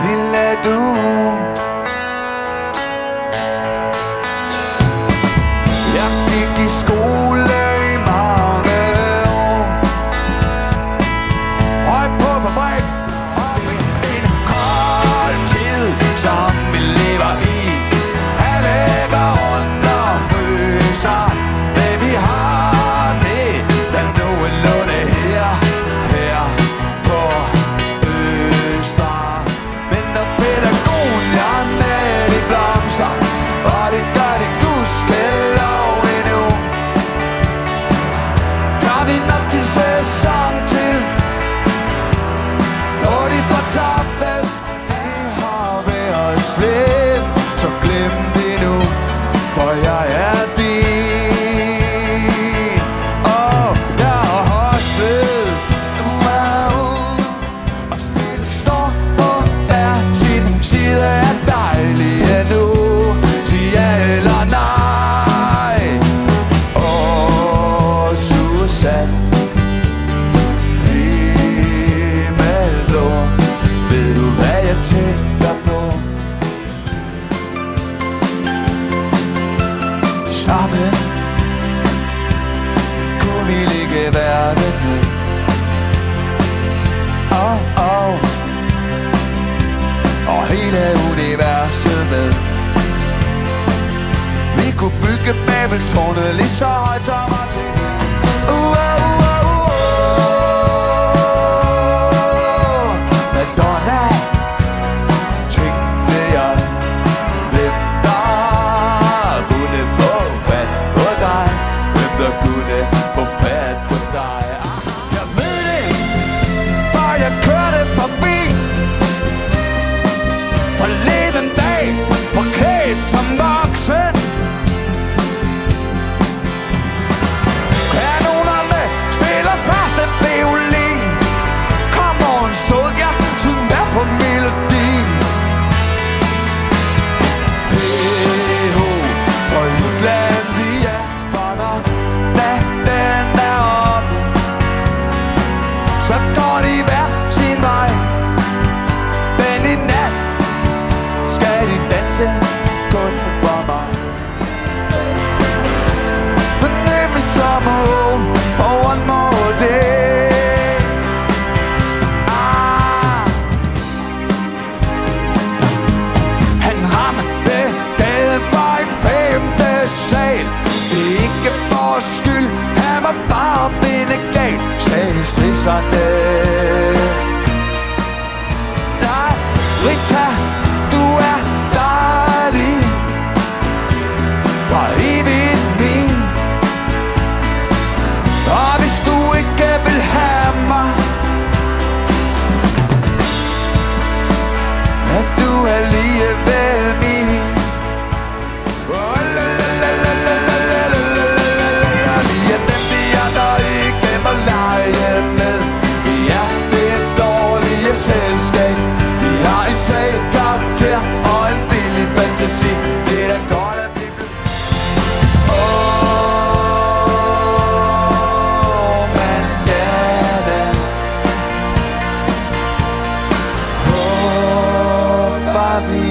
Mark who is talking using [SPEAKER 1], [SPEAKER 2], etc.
[SPEAKER 1] lille du. Jeg gik i skole i mange år, højt på fabrik, og fik en kold tid, som vi lever i. Alle går rundt og fryser, men vi har det, der nogenlunde her på Øster. Men når pædagogen er med de blomster, og det gør det gudskelov endnu, tager vi nok en sæson til, når de får tappes. Det har været slemt, så glem det nu, for jeg er din. Og jeg har hostet, du er ude, og spil står på hver sin side er dejlige nu. Sig ja eller nej. Åh, Susan, himmelblå, ved du hvad jeg tænker på? Sammen kunne vi ligge verden ned. Og hele universet med. Vi kunne bygge Babelstårnet lige så højt som Athen. Madonna, tænkte jeg, hvem der kunne få fat på dig, hvem der kunne få fat på dig. Jeg ved det, for jeg kørte forbi forleden dag, forklædt som voksen. Kanonerne spiller første violin. Come on, soldier, syng med på melodien. Hey ho, fra Jutlandia, for når natten er om, så går de hver sin vej. Men i nat skal de danse kun for mig. Men nemme summer home for one more day. Han ramte gaden på en 5. sal. Det er ikke vores skyld, han var bare bindegal, sagde strisserne. Nej, Rita, du er dejlig, for evigt min. Og hvis du ikke vil have mig, at du alligevel min. Vi er dem, vi andre ikke må lege med. Vi er det dårlige selskab. Vi har en svag karakter og en billig fantasi. Det er da godt at vi blev. Men ja da, håber vi